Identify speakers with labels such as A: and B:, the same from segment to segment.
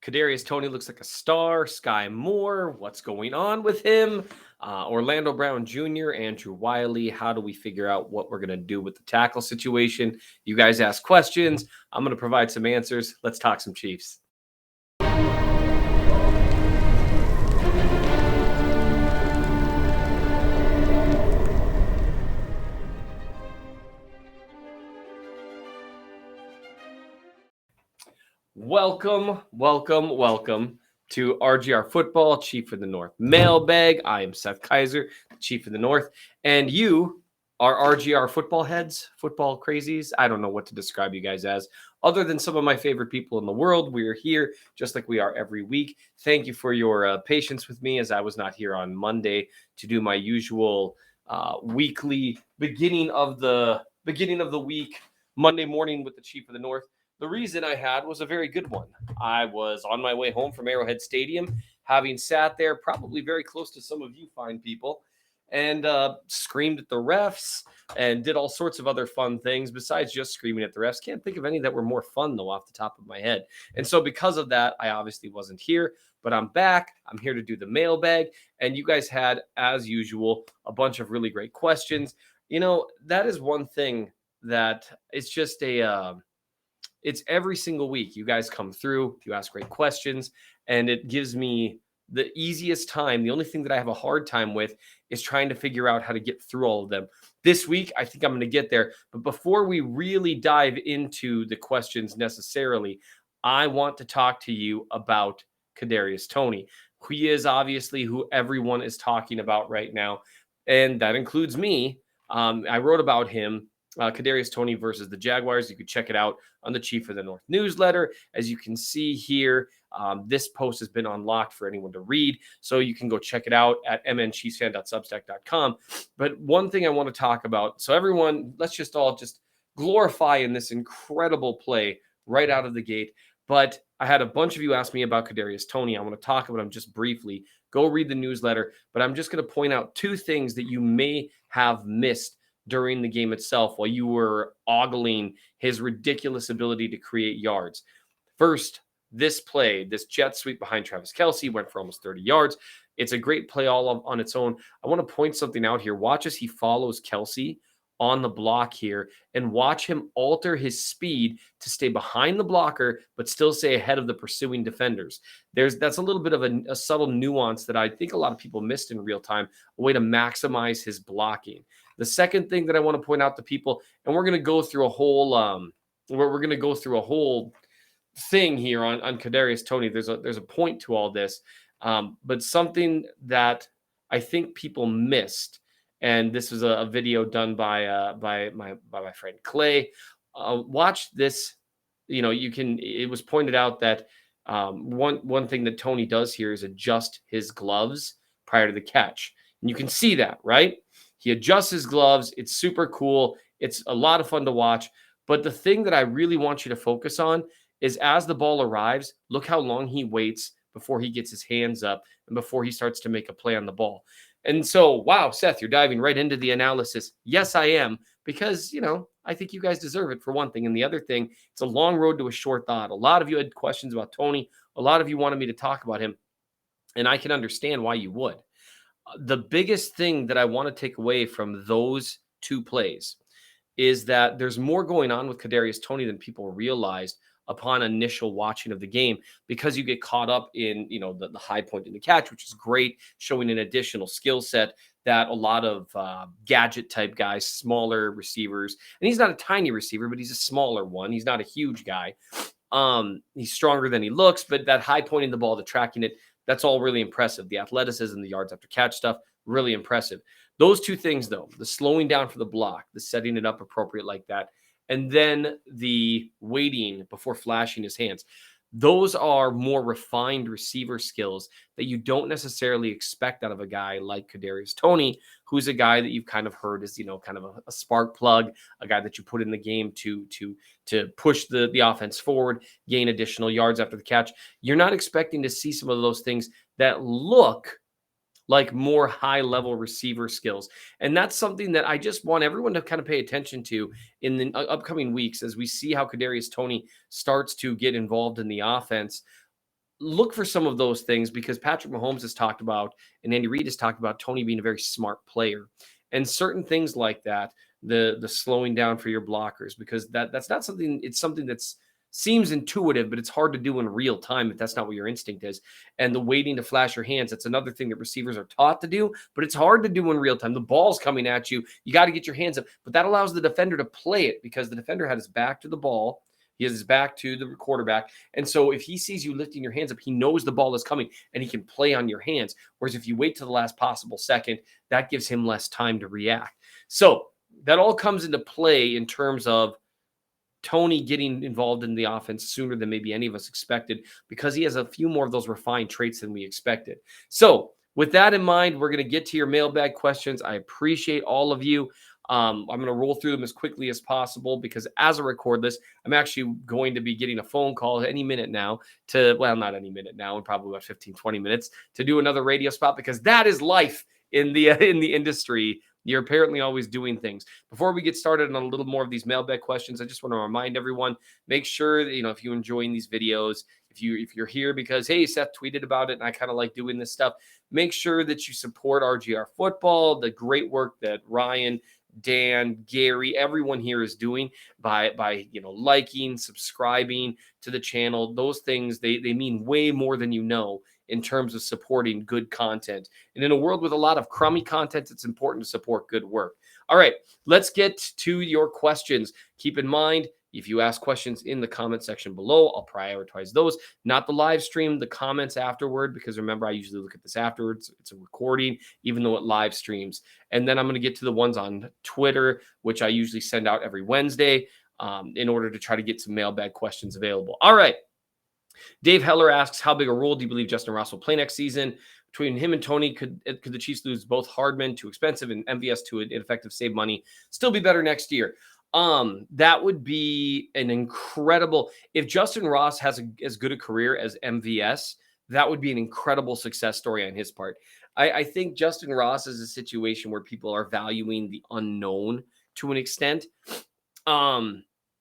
A: Kadarius Toney looks like a star. Skyy Moore, what's going on with him? Orlando Brown Jr., Andrew Wiley. How do we figure out what we're going to do with the tackle situation? You guys ask questions. I'm going to provide some answers. Let's talk some Chiefs. Welcome to RGR Football, Chief of the North Mailbag. I am Seth Kaiser, Chief of the North, and you are RGR football heads, football crazies. I don't know what to describe you guys as, other than some of my favorite people in the world. We are here just like we are every week. Thank you for your patience with me, as I was not here on Monday to do my usual weekly beginning of the week, Monday morning with the Chief of the North. The reason I had was a very good one. I was on my way home from Arrowhead Stadium, having sat there probably very close to some of you fine people, and screamed at the refs and did all sorts of other fun things besides just screaming at the refs. Can't think of any that were more fun, though, off the top of my head. And so because of that, I obviously wasn't here, but I'm back. I'm here to do the mailbag, and you guys had, as usual, a bunch of really great questions. You know, that is one thing that it's just it's every single week you guys come through, you ask great questions, and it gives me the easiest time. The only thing that I have a hard time with is trying to figure out how to get through all of them. This week, I think I'm going to get there. But before we really dive into the questions necessarily, I want to talk to you about Kadarius Toney. He is obviously who everyone is talking about right now, and that includes me. I wrote about him, Kadarius Toney versus the Jaguars. You could check it out on the Chief of the North newsletter. As you can see here, this post has been unlocked for anyone to read, so you can go check it out at mnchiefsfan.substack.com. But one thing I want to talk about, so everyone, let's just all just glorify in this incredible play right out of the gate. But I had a bunch of you ask me about Kadarius Toney. I want to talk about him just briefly. Go read the newsletter, but I'm just going to point out two things that you may have missed during the game itself while you were ogling his ridiculous ability to create yards. First, this play, this jet sweep behind Travis Kelce, went for almost 30 yards. It's a great play all on its own. I want to point something out here. Watch as he follows Kelce on the block here, and watch him alter his speed to stay behind the blocker but still stay ahead of the pursuing defenders. That's a little bit of a subtle nuance that I think a lot of people missed in real time, a way to maximize his blocking. The second thing that I want to point out to people, and we're going to go through a whole thing here on Kadarius Toney. There's a point to all this, but something that I think people missed, and this was a video done by my friend Clay. Watch this. You know, it was pointed out that one thing that Toney does here is adjust his gloves prior to the catch, and you can see that, right? He adjusts his gloves. It's super cool. It's a lot of fun to watch. But the thing that I really want you to focus on is as the ball arrives, look how long he waits before he gets his hands up and before he starts to make a play on the ball. And so, wow, Seth, you're diving right into the analysis. Yes, I am, because, I think you guys deserve it for one thing. And the other thing, it's a long road to a short thought. A lot of you had questions about Toney. A lot of you wanted me to talk about him, and I can understand why you would. The biggest thing that I want to take away from those two plays is that there's more going on with Kadarius Toney than people realized upon initial watching of the game, because you get caught up in, the high point in the catch, which is great, showing an additional skill set that a lot of gadget type guys, smaller receivers, and he's not a tiny receiver, but he's a smaller one. He's not a huge guy. He's stronger than he looks, but that high point in the ball, the tracking it, that's all really impressive. The athleticism, the yards after catch stuff, really impressive. Those two things, though, the slowing down for the block, the setting it up appropriate like that, and then the waiting before flashing his hands, those are more refined receiver skills that you don't necessarily expect out of a guy like Kadarius Toney, who's a guy that you've kind of heard is, kind of a spark plug, a guy that you put in the game to push the offense forward, gain additional yards after the catch. You're not expecting to see some of those things that look like more high-level receiver skills. And that's something that I just want everyone to kind of pay attention to in the upcoming weeks as we see how Kadarius Toney starts to get involved in the offense. look for some of those things because Patrick Mahomes has talked about and Andy Reid has talked about Toney being a very smart player. And certain things like that, the slowing down for your blockers, because that's not something, it's something that's seems intuitive, but it's hard to do in real time if that's not what your instinct is. And the waiting to flash your hands, that's another thing that receivers are taught to do, but it's hard to do in real time. The ball's coming at you. You got to get your hands up, but that allows the defender to play it because the defender had his back to the ball. He has his back to the quarterback. And so if he sees you lifting your hands up, he knows the ball is coming and he can play on your hands. Whereas if you wait to the last possible second, that gives him less time to react. So that all comes into play in terms of Toney getting involved in the offense sooner than maybe any of us expected because he has a few more of those refined traits than we expected. So with that in mind, we're going to get to your mailbag questions. I appreciate all of you. I'm going to roll through them as quickly as possible because as I record this, I'm actually going to be getting a phone call any minute now not any minute now, in probably about 15, 20 minutes to do another radio spot because that is life in the industry. You're apparently always doing things. Before we get started on a little more of these mailbag questions, I just want to remind everyone, make sure that, if you're enjoying these videos, if you're here because, hey, Seth tweeted about it and I kind of like doing this stuff, make sure that you support RGR Football, the great work that Ryan, Dan, Gary, everyone here is doing by liking, subscribing to the channel. Those things, they mean way more than you know in terms of supporting good content. And in a world with a lot of crummy content, it's important to support good work. All right, let's get to your questions. Keep in mind, if you ask questions in the comment section below, I'll prioritize those, not the live stream, the comments afterward, because remember, I usually look at this afterwards. It's a recording, even though it live streams. And then I'm going to get to the ones on Twitter, which I usually send out every Wednesday in order to try to get some mailbag questions available. All right. Dave Heller asks, how big a role do you believe Justin Ross will play next season? Between him and Toney, could the Chiefs lose both Hardman, too expensive, and MVS to an ineffective save money, still be better next year? That would be an incredible, if Justin Ross has as good a career as MVS, that would be an incredible success story on his part. I think Justin Ross is a situation where people are valuing the unknown to an extent.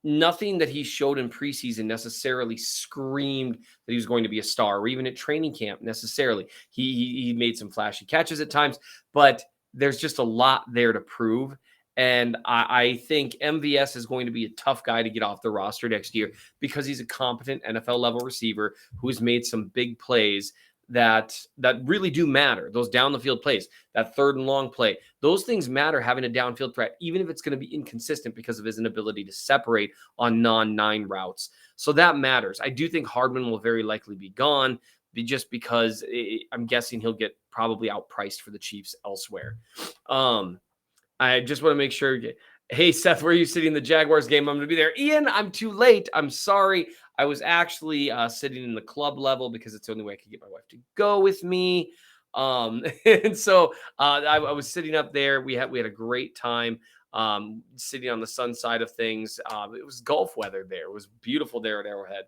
A: Nothing that he showed in preseason necessarily screamed that he was going to be a star, or even at training camp necessarily. He made some flashy catches at times, but there's just a lot there to prove. And I think MVS is going to be a tough guy to get off the roster next year because he's a competent NFL level receiver who's made some big plays that really do matter. Those down the field plays, that third and long play, those things matter, having a downfield threat, even if it's going to be inconsistent because of his inability to separate on non-9 routes. So that matters. I do think Hardman will very likely be gone just because I'm guessing he'll get probably outpriced for the Chiefs elsewhere. I just want to make sure. Hey, Seth, where are you sitting in the Jaguars game? I'm going to be there. Ian, I'm too late. I'm sorry. I was actually sitting in the club level because it's the only way I could get my wife to go with me. And so I was sitting up there. We had a great time sitting on the sun side of things. It was golf weather there. It was beautiful there at Arrowhead.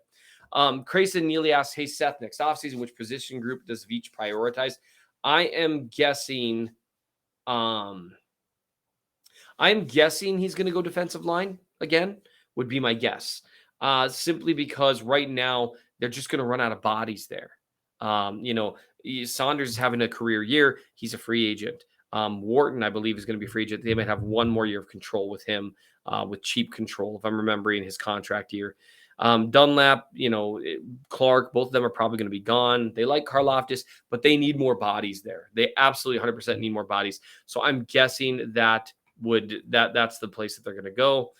A: Crayson Neely asks, hey, Seth, next offseason, which position group does Veach prioritize? I am guessing he's going to go defensive line again, would be my guess. Simply because right now they're just going to run out of bodies there. Saunders is having a career year. He's a free agent. Wharton, I believe, is going to be free agent. They might have one more year of control with him, with cheap control, if I'm remembering his contract year. Dunlap, Clark, both of them are probably going to be gone. They like Karlaftis, but they need more bodies there. They absolutely 100% need more bodies. So I'm guessing that's the place that they're going to go.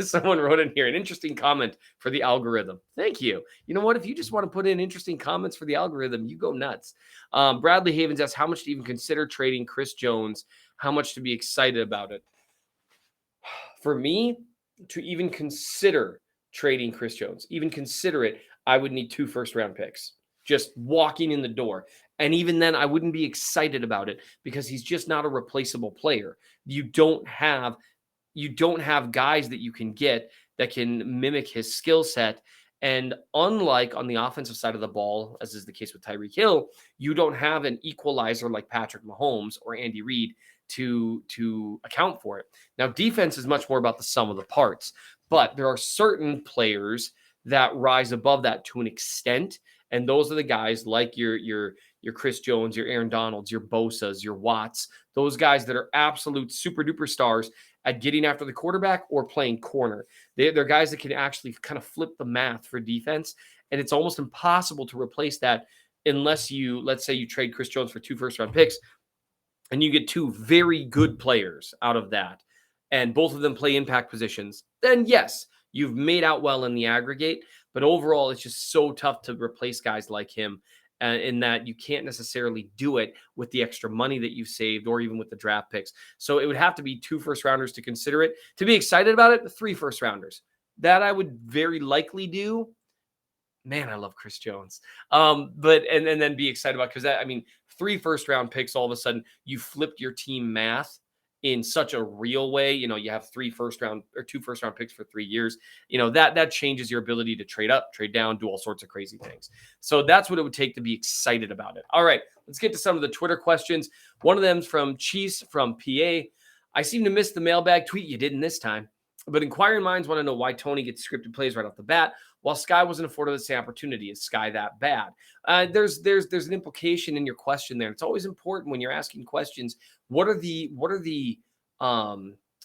A: Someone wrote in here an interesting comment for the algorithm. Thank you. You know what? If you just want to put in interesting comments for the algorithm, you go nuts. Bradley Havens asks, how much to even consider trading Chris Jones? How much to be excited about it? For me, to even consider trading Chris Jones, even consider it, I would need 2 first-round picks just walking in the door. And even then, I wouldn't be excited about it because he's just not a replaceable player. You don't have guys that you can get that can mimic his skill set. And unlike on the offensive side of the ball, as is the case with Tyreek Hill, you don't have an equalizer like Patrick Mahomes or Andy Reid to account for it. Now, defense is much more about the sum of the parts, but there are certain players that rise above that to an extent And those are the guys like your Chris Jones, your Aaron Donalds, your Bosas, your Watts, those guys that are absolute super duper stars at getting after the quarterback or playing corner. They're guys that can actually kind of flip the math for defense. And it's almost impossible to replace that unless you, let's say you trade Chris Jones for 2 first-round picks and you get 2 very good players out of that, and both of them play impact positions, then yes, you've made out well in the aggregate. But overall, it's just so tough to replace guys like him, in that you can't necessarily do it with the extra money that you've saved or even with the draft picks. So it would have to be 2 first-rounders to consider it. To be excited about it, 3 first-rounders. That I would very likely do. Man, I love Chris Jones. But then be excited about, because that, I mean, 3 first-round picks, all of a sudden you flipped your team math in such a real way. You know, you have 3 first-round or 2 first-round picks for 3 years. You know, that changes your ability to trade up, trade down, do all sorts of crazy things. So that's what it would take to be excited about it. All right, let's get to some of the Twitter questions. One of them's from Cheese from PA. I seem to miss the mailbag tweet. You didn't this time. But inquiring minds want to know why Toney gets scripted plays right off the bat, while Skyy wasn't afforded the same opportunity. Is Skyy that bad? There's an implication in your question there. It's always important when you're asking questions. What are the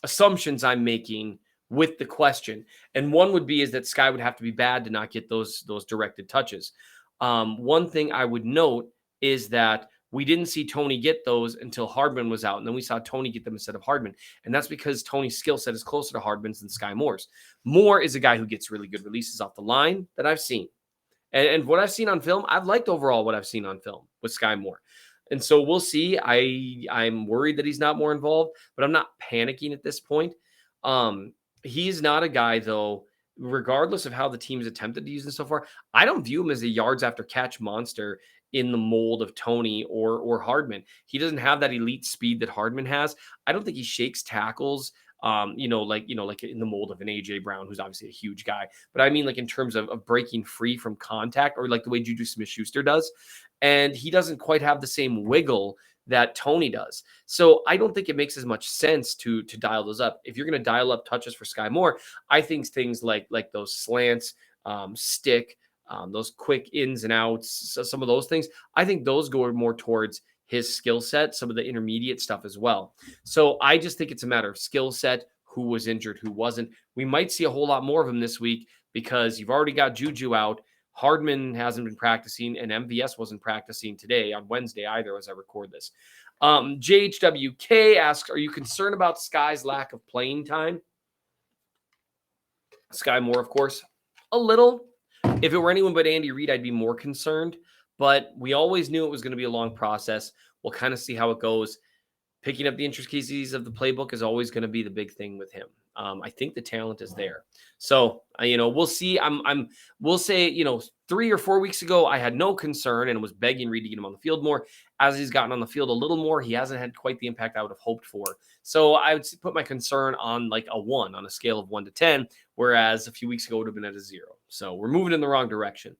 A: assumptions I'm making with the question? And one would be is that Skyy would have to be bad to not get those directed touches. One thing I would note is that we didn't see Toney get those until Hardman was out. And then we saw Toney get them instead of Hardman. And that's because Toney's skill set is closer to Hardman's than Skyy Moore's. Moore is a guy who gets really good releases off the line that I've seen. And what I've seen on film, I've liked overall what I've seen on film with Skyy Moore. And so we'll see. I'm worried that he's not more involved, but I'm not panicking at this point. He's not a guy, though, regardless of how the team's attempted to use him so far, I don't view him as a yards after catch monster in the mold of Toney or Hardman. He doesn't have that elite speed that Hardman has. I don't think he shakes tackles, like in the mold of an AJ Brown, who's obviously a huge guy. But I mean, like in terms of breaking free from contact, or like the way Juju Smith-Schuster does. And he doesn't quite have the same wiggle that Toney does. So I don't think it makes as much sense to dial those up. If you're going to dial up touches for Skyy Moore, I think things like those slants, stick, those quick ins and outs, so some of those things, I think those go more towards his skill set, some of the intermediate stuff as well. So I just think it's a matter of skill set, who was injured, who wasn't. We might see a whole lot more of him this week because you've already got Juju out. Hardman hasn't been practicing, and MVS wasn't practicing today on Wednesday either as I record this. JHWK asks, are you concerned about Skyy's lack of playing time? Skyy Moore, of course, a little. If it were anyone but Andy Reid, I'd be more concerned. But we always knew it was going to be a long process. We'll kind of see how it goes. Picking up the intricacies of the playbook is always going to be the big thing with him. I think the talent is there. So, we'll see. We'll say, 3 or 4 weeks ago, I had no concern and was begging Reid to get him on the field more. As he's gotten on the field a little more, he hasn't had quite the impact I would have hoped for. So I would put my concern on like a 1 on a scale of 1 to 10, whereas a few weeks ago it would have been at a 0. So we're moving in the wrong direction.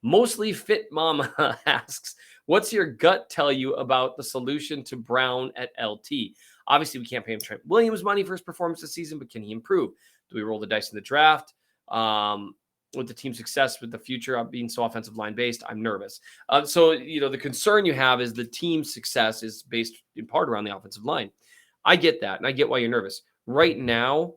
A: Mostly Fit Mama asks, what's your gut tell you about the solution to Brown at LT? Obviously, we can't pay him Trent Williams money for his performance this season, but can he improve? Do we roll the dice in the draft? With the team's success with the future being so offensive line based, I'm nervous. So the concern you have is the team's success is based in part around the offensive line. I get that, and I get why you're nervous. Right now,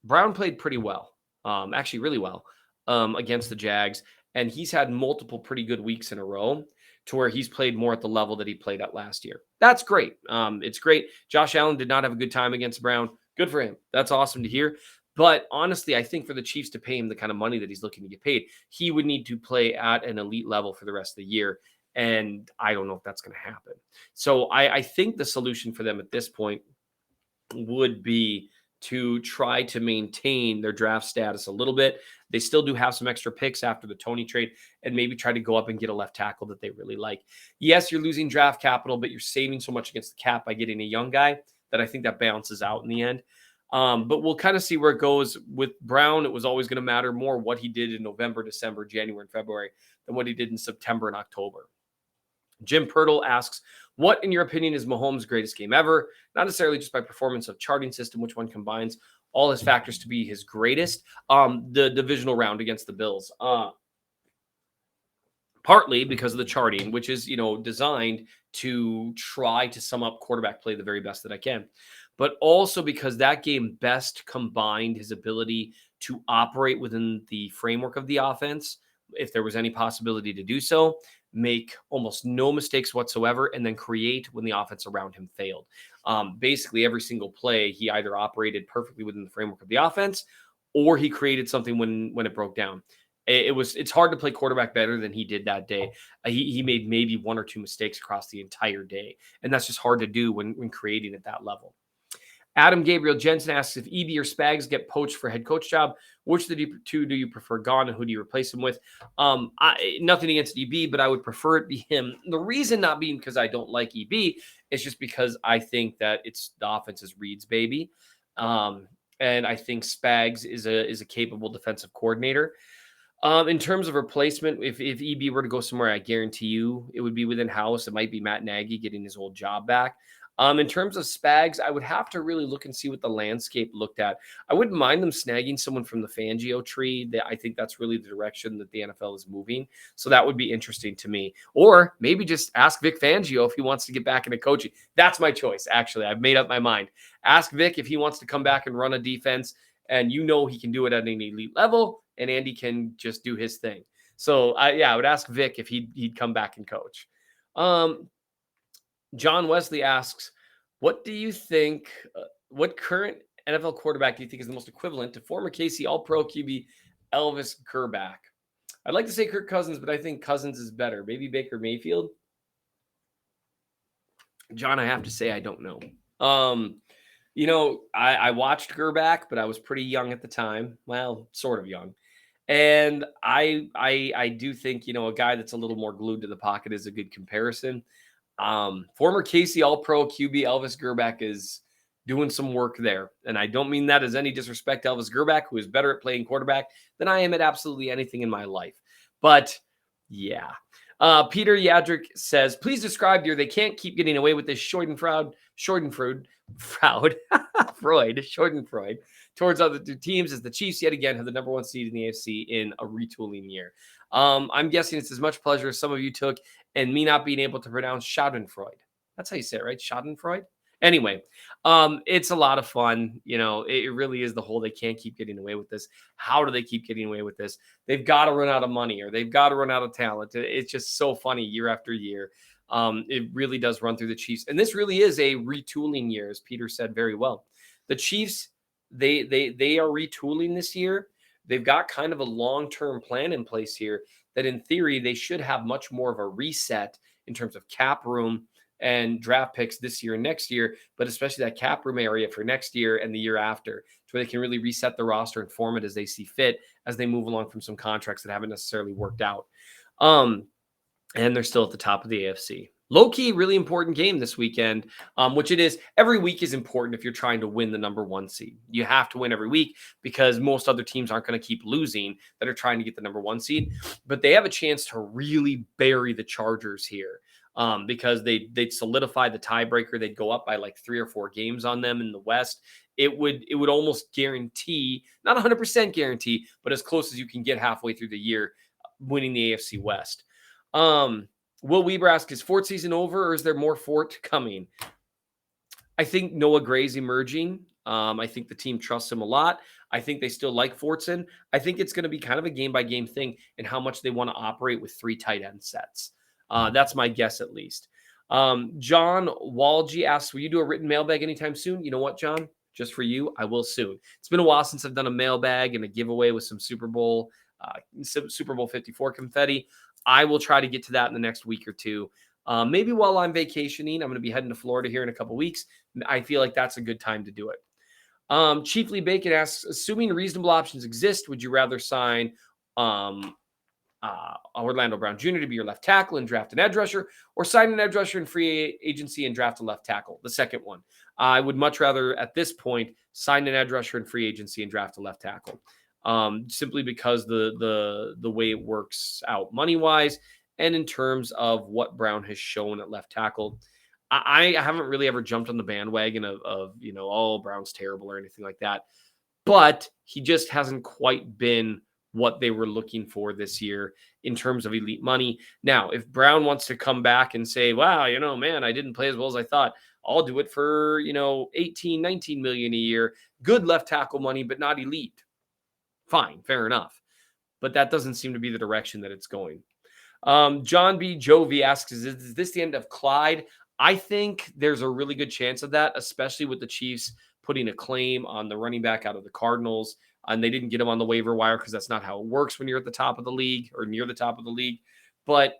A: Brown played pretty well, actually really well, against the Jags, and he's had multiple pretty good weeks in a row to where he's played more at the level that he played at last year. That's great. It's great. Josh Allen did not have a good time against Brown. Good for him. That's awesome to hear. But honestly, I think for the Chiefs to pay him the kind of money that he's looking to get paid, he would need to play at an elite level for the rest of the year. And I don't know if that's going to happen. So I think the solution for them at this point would be to try to maintain their draft status a little bit. They still do have some extra picks after the Toney trade, and maybe try to go up and get a left tackle that they really like. Yes, you're losing draft capital, but you're saving so much against the cap by getting a young guy that I think that balances out in the end. But we'll kind of see where it goes. With Brown, it was always going to matter more what he did in November, December, January, and February than what he did in September and October. Jim Pirtle asks, what, in your opinion, is Mahomes' greatest game ever? Not necessarily just by performance of charting system, which one combines all his factors to be his greatest. The divisional round against the Bills. partly because of the charting, which is, designed to try to sum up quarterback play the very best that I can, but also because that game best combined his ability to operate within the framework of the offense, if there was any possibility to do so, make almost no mistakes whatsoever, and then create when the offense around him failed. Basically, every single play, he either operated perfectly within the framework of the offense, or he created something when it broke down. It's hard to play quarterback better than he did that day. He made maybe one or two mistakes across the entire day, and that's just hard to do when creating at that level. Adam Gabriel Jensen asks if EB or Spags get poached for head coach job, which of the two do you prefer gone, and who do you replace him with? Nothing against EB, but I would prefer it be him. The reason not being because I don't like EB is just because I think that it's the offense is Reed's baby, and I think Spags is a capable defensive coordinator. In terms of replacement, if EB were to go somewhere, I guarantee you it would be within house. It might be Matt Nagy getting his old job back. In terms of Spags, I would have to really look and see what the landscape looked at. I wouldn't mind them snagging someone from the Fangio tree. I think that's really the direction that the NFL is moving. So that would be interesting to me. Or maybe just ask Vic Fangio if he wants to get back into coaching. That's my choice, actually. I've made up my mind. Ask Vic if he wants to come back and run a defense, and he can do it at an elite level, and Andy can just do his thing. So, I would ask Vic if he'd come back and coach. John Wesley asks, what do you think, what current NFL quarterback do you think is the most equivalent to former KC All-Pro QB Elvis Grbac? I'd like to say Kirk Cousins, but I think Cousins is better. Maybe Baker Mayfield? John, I have to say I don't know. I watched Grbac, but I was pretty young at the time. Well, sort of young. And I do think, a guy that's a little more glued to the pocket is a good comparison. Former KC All-Pro QB Elvis Grbac is doing some work there. And I don't mean that as any disrespect to Elvis Grbac, who is better at playing quarterback than I am at absolutely anything in my life. But yeah. Peter Yadrick says, please describe they can't keep getting away with this Schadenfreude towards other two teams, as the Chiefs yet again have the number one seed in the AFC in a retooling year. I'm guessing it's as much pleasure as some of you took and me not being able to pronounce Schadenfreude. That's how you say it, right? Schadenfreude? Anyway, it's a lot of fun. It really is the whole, they can't keep getting away with this. How do they keep getting away with this? They've got to run out of money, or they've got to run out of talent. It's just so funny year after year. It really does run through the Chiefs. And this really is a retooling year, as Peter said very well. The Chiefs, they are retooling this year. They've got kind of a long-term plan in place here that in theory, they should have much more of a reset in terms of cap room and draft picks this year and next year, but especially that cap room area for next year and the year after, to where they can really reset the roster and form it as they see fit as they move along from some contracts that haven't necessarily worked out. And they're still at the top of the AFC. Low-key, really important game this weekend, which it is. Every week is important if you're trying to win the number one seed. You have to win every week because most other teams aren't going to keep losing that are trying to get the number one seed. But they have a chance to really bury the Chargers here because they'd solidify the tiebreaker. They'd go up by like 3 or 4 games on them in the West. It would almost guarantee, not 100% guarantee, but as close as you can get halfway through the year, winning the AFC West. Will Weber asks, is Fort season over, or is there more Fort coming? I think Noah Gray's emerging. I think the team trusts him a lot. I think they still like Fortson. I think it's going to be kind of a game-by-game thing in how much they want to operate with 3 tight end sets. That's my guess, at least. John Walgie asks, will you do a written mailbag anytime soon? You know what, John? Just for you, I will soon. It's been a while since I've done a mailbag and a giveaway with some Super Bowl 54 confetti. I will try to get to that in the next week or two. Maybe while I'm vacationing. I'm going to be heading to Florida here in a couple weeks. I feel like that's a good time to do it. Chiefly Bacon asks, assuming reasonable options exist, would you rather sign Orlando Brown Jr. to be your left tackle and draft an edge rusher, or sign an edge rusher in free agency and draft a left tackle? The second one. I would much rather, at this point, sign an edge rusher in free agency and draft a left tackle. Simply because the way it works out money-wise and in terms of what Brown has shown at left tackle. I haven't really ever jumped on the bandwagon of Brown's terrible or anything like that. But he just hasn't quite been what they were looking for this year in terms of elite money. Now, if Brown wants to come back and say, wow, man, I didn't play as well as I thought, I'll do it for, 18, 19 million a year. Good left tackle money, but not elite. Fine, fair enough. But that doesn't seem to be the direction that it's going. John B. Jovi asks, is this the end of Clyde? I think there's a really good chance of that, especially with the Chiefs putting a claim on the running back out of the Cardinals. And they didn't get him on the waiver wire because that's not how it works when you're at the top of the league or near the top of the league. But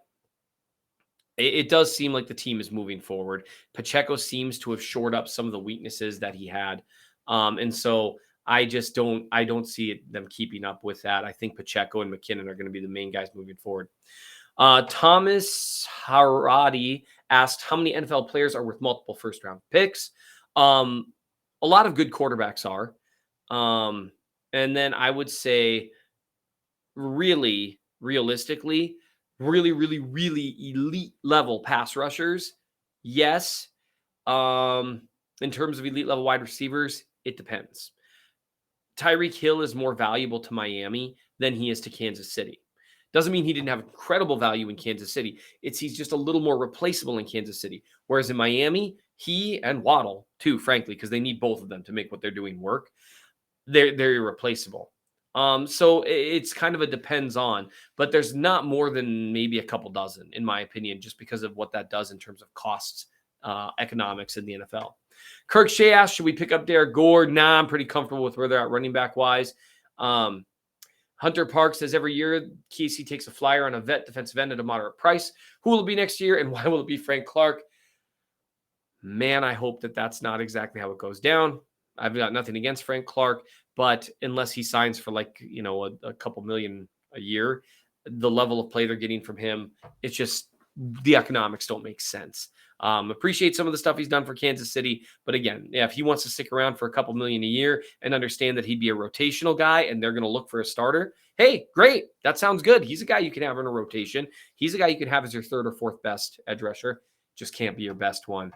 A: it does seem like the team is moving forward. Pacheco seems to have shored up some of the weaknesses that he had. And so I don't see them keeping up with that. I think Pacheco and McKinnon are going to be the main guys moving forward. Thomas Haradi asked, how many NFL players are worth multiple first-round picks? A lot of good quarterbacks are. And then I would say really, realistically, really, really, really elite level pass rushers, yes. In terms of elite level wide receivers, it depends. Tyreek Hill is more valuable to Miami than he is to Kansas City. Doesn't mean he didn't have incredible value in Kansas City. He's just a little more replaceable in Kansas City. Whereas in Miami, he and Waddle, too, frankly, because they need both of them to make what they're doing work, they're irreplaceable. So it's kind of a depends on, but there's not more than maybe a couple dozen, in my opinion, just because of what that does in terms of costs, economics in the NFL. Kirk Shea asked, should we pick up Derek Gore? Nah, I'm pretty comfortable with where they're at running back wise. Hunter Park says every year KC takes a flyer on a vet defensive end at a moderate price. Who will it be next year and why will it be Frank Clark? Man, I hope that that's not exactly how it goes down. I've got nothing against Frank Clark, but unless he signs for a couple million a year, the level of play they're getting from him, it's just the economics don't make sense. Appreciate some of the stuff he's done for Kansas City. But again, if he wants to stick around for a couple million a year and understand that he'd be a rotational guy and they're going to look for a starter, hey, great. That sounds good. He's a guy you can have in a rotation. He's a guy you can have as your third or fourth best edge rusher. Just can't be your best one.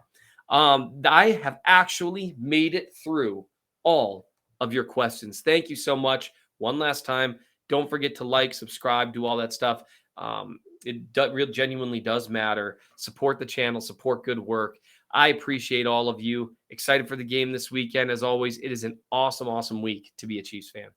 A: I have actually made it through all of your questions. Thank you so much. One last time, don't forget to like, subscribe, do all that stuff. It genuinely does matter. Support the channel, support good work. I appreciate all of you. Excited for the game this weekend. As always, it is an awesome, awesome week to be a Chiefs fan.